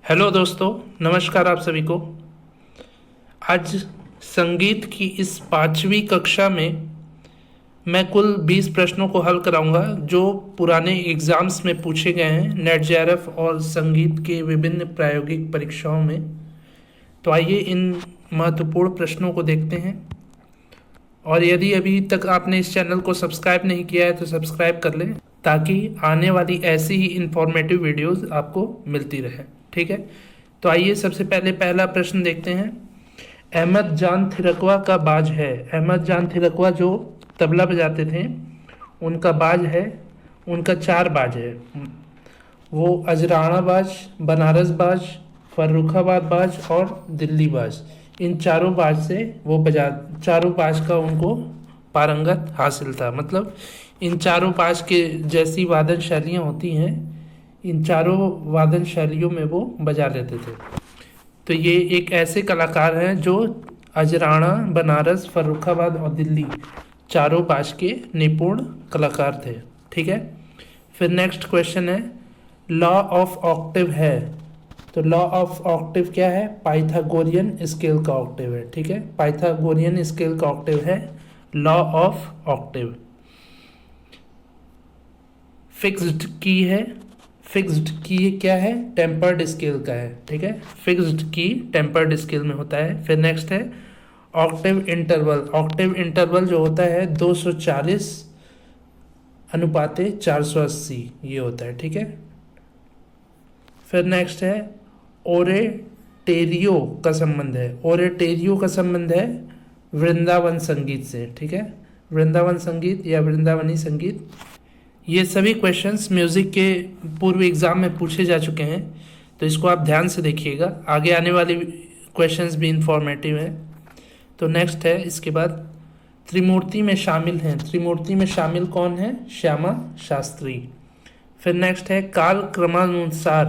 Hello दोस्तों, नमस्कार आप सभी को। आज संगीत की इस 5वीं कक्षा में मैं कुल 20 प्रश्नों को हल कराऊंगा जो पुराने एग्जाम्स में पूछे गए हैं, नेट जेआरएफ और संगीत के विभिन्न प्रायोगिक परीक्षाओं में। तो आइए इन महत्वपूर्ण प्रश्नों को देखते हैं। और यदि अभी तक आपने इस चैनल को सब्सक्राइब नहीं किया है तो सब्सक्राइब कर लें ताकि आने वाली ऐसी ही इंफॉर्मेटिव वीडियोस आपको मिलती रहे। ठीक है, तो आइए सबसे पहले पहला प्रश्न देखते हैं। अहमद जान थिरकवा का बाज है। अहमद जान थिरकवा जो तबला बजाते थे उनका बाज है, उनका 4 बाज है। वो अजराना बाज, बनारस बाज, फर्रुखाबाद बाज और दिल्ली बाज। इन चारों बाज से वो चारों बाज का उनको पारंगत हासिल था। मतलब इन चारों बाज के जैसी वादन शैलियाँ होती हैं, इन चारों वादन शैलियों में वो बजा लेते थे। तो ये एक ऐसे कलाकार हैं जो अजराना, बनारस, फर्रुखाबाद और दिल्ली चारों बाज के निपुण कलाकार थे। ठीक है, फिर नेक्स्ट क्वेश्चन है, लॉ ऑफ ऑक्टिव है। तो लॉ ऑफ ऑक्टिव क्या है? पाइथागोरियन स्केल का ऑक्टिव है। ठीक है, पाइथागोरियन स्केल का ऑक्टिव है लॉ ऑफ ऑक्टिव। फिक्स्ड की है। फिक्स्ड की क्या है? टेम्पर्ड स्केल का है। ठीक है, फिक्स्ड की टेम्पर्ड स्केल में होता है। फिर नेक्स्ट है ऑक्टिव इंटरवल। ऑक्टिव इंटरवल जो होता है 240 अनुपाते 480 ये होता है। ठीक है, फिर नेक्स्ट है ओरेटेरियो का संबंध है। ओरेटेरियो का संबंध है वृंदावन संगीत से। ठीक है, वृंदावन संगीत या वृंदावनी संगीत, ये सभी क्वेश्चंस म्यूज़िक के पूर्व एग्ज़ाम में पूछे जा चुके हैं, तो इसको आप ध्यान से देखिएगा। आगे आने वाली क्वेश्चंस भी इंफॉर्मेटिव हैं। तो नेक्स्ट है इसके बाद त्रिमूर्ति में शामिल हैं। त्रिमूर्ति में शामिल कौन है? श्यामा शास्त्री। फिर नेक्स्ट है काल क्रमानुसार,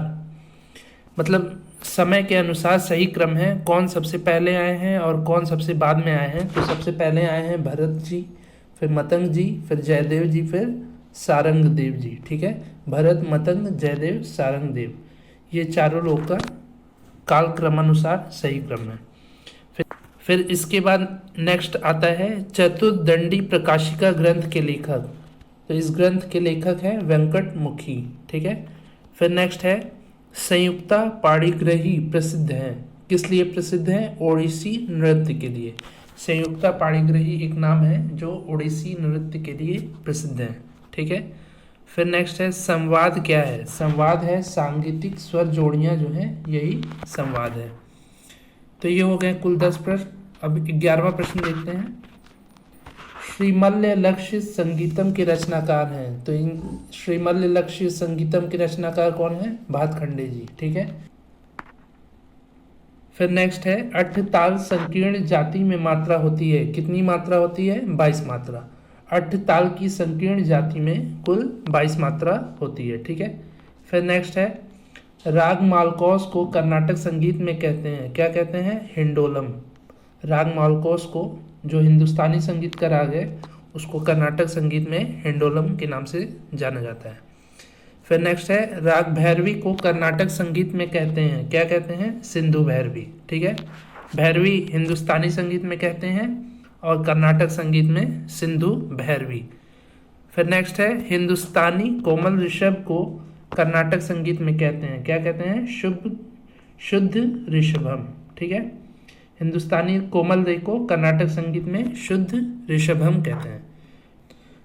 मतलब समय के अनुसार सही क्रम है, कौन सबसे पहले आए हैं और कौन सबसे बाद में आए हैं। तो सबसे पहले आए हैं भरत जी, फिर मतंग जी, फिर जयदेव जी, फिर सारंग देव जी। ठीक है, भरत, मतंग, जयदेव, सारंग देव, ये चारों लोग का काल क्रमानुसार सही क्रम है। फिर इसके बाद नेक्स्ट आता है चतुर्दंडी प्रकाशिका ग्रंथ के लेखक। तो इस ग्रंथ के लेखक हैं वेंकट मुखी। ठीक है, फिर नेक्स्ट है संयुक्ता पाणिग्रही प्रसिद्ध हैं। किस लिए प्रसिद्ध हैं? ओडिसी नृत्य के लिए। संयुक्ता पाणिग्रही एक नाम है जो ओडिसी नृत्य के लिए प्रसिद्ध है। ठीक है, फिर नेक्स्ट है संवाद क्या है? संवाद है सांगीतिक स्वर जोड़ियाँ जो हैं, यही संवाद है। तो ये हो गए कुल 10 प्रश्न। अब 11वां प्रश्न देखते हैं। श्रीमल्ल लक्ष्य संगीतम के रचनाकार हैं। तो इन श्रीमल्ल लक्ष्य संगीतम के रचनाकार कौन है? भातखंडे जी। ठीक है, फिर नेक्स्ट है अठ ताल संकीर्ण जाति में मात्रा होती है। कितनी मात्रा होती है? 22 मात्रा। अठ ताल की संकीर्ण जाति में कुल 22 मात्रा होती है। ठीक है, फिर नेक्स्ट है राग मालकोस को कर्नाटक संगीत में कहते हैं, क्या कहते हैं? हिंडोलम। राग मालकोस को, जो हिंदुस्तानी संगीत का राग है, उसको कर्नाटक संगीत में हिंडोलम के नाम से जाना जाता है। फिर नेक्स्ट है राग भैरवी को कर्नाटक संगीत में कहते हैं, क्या कहते हैं? सिंधु भैरवी। ठीक है, भैरवी हिंदुस्तानी संगीत में कहते हैं और कर्नाटक संगीत में सिंधु भैरवी। फिर नेक्स्ट है हिंदुस्तानी कोमल ऋषभ को कर्नाटक संगीत में कहते हैं, क्या कहते हैं? शुद्ध ऋषभम। ठीक है, हिंदुस्तानी कोमल रे को कर्नाटक संगीत में शुद्ध ऋषभम कहते हैं।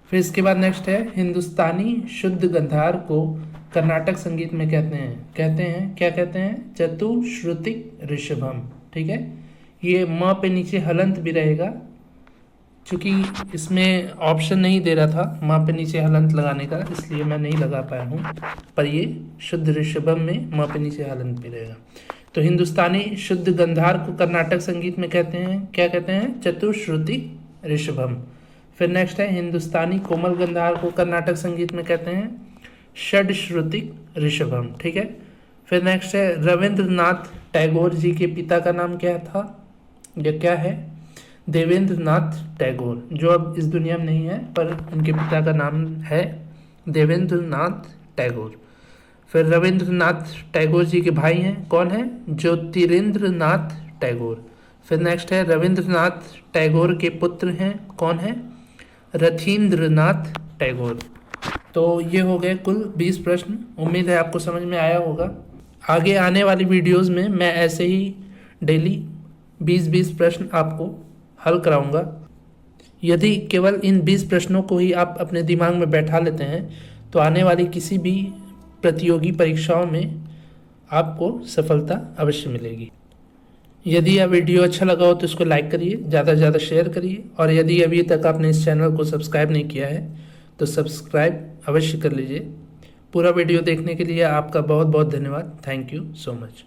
फिर इसके बाद नेक्स्ट है हिंदुस्तानी शुद्ध गंधार को कर्नाटक संगीत में कहते हैं क्या कहते हैं? चतुश्रुतिक ऋषभम। ठीक है, ये म पे नीचे हलंत भी रहेगा, क्योंकि इसमें ऑप्शन नहीं दे रहा था माँ पे नीचे हलंत लगाने का, इसलिए मैं नहीं लगा पाया हूँ, पर ये शुद्ध ऋषभम में माँ पे नीचे हलंत भी रहेगा। तो हिंदुस्तानी शुद्ध गंधार को कर्नाटक संगीत में कहते हैं, क्या कहते हैं? चतुश्रुति ऋषभम। फिर नेक्स्ट है हिंदुस्तानी कोमल गंधार को कर्नाटक संगीत में कहते हैं षडश्रुतिक ऋषभम। ठीक है, फिर नेक्स्ट है रविंद्रनाथ टैगोर जी के पिता का नाम क्या था? यह क्या है? देवेंद्र नाथ टैगोर, जो अब इस दुनिया में नहीं है, पर उनके पिता का नाम है देवेंद्र नाथ टैगोर। फिर रविंद्रनाथ टैगोर जी के भाई हैं, कौन है? ज्योतिरिंद्र नाथ टैगोर। फिर नेक्स्ट है रविंद्रनाथ टैगोर के पुत्र हैं, कौन है? रथींद्रनाथ टैगोर। तो ये हो गए कुल 20 प्रश्न। उम्मीद है आपको समझ में आया होगा। आगे आने वाली वीडियोस में मैं ऐसे ही डेली 20-20 प्रश्न आपको हल कराऊंगा। यदि केवल इन 20 प्रश्नों को ही आप अपने दिमाग में बैठा लेते हैं तो आने वाली किसी भी प्रतियोगी परीक्षाओं में आपको सफलता अवश्य मिलेगी। यदि यह वीडियो अच्छा लगा हो तो इसको लाइक करिए, ज़्यादा से ज़्यादा शेयर करिए, और यदि अभी तक आपने इस चैनल को सब्सक्राइब नहीं किया है तो सब्सक्राइब अवश्य कर लीजिए। पूरा वीडियो देखने के लिए आपका बहुत बहुत धन्यवाद। Thank you so much.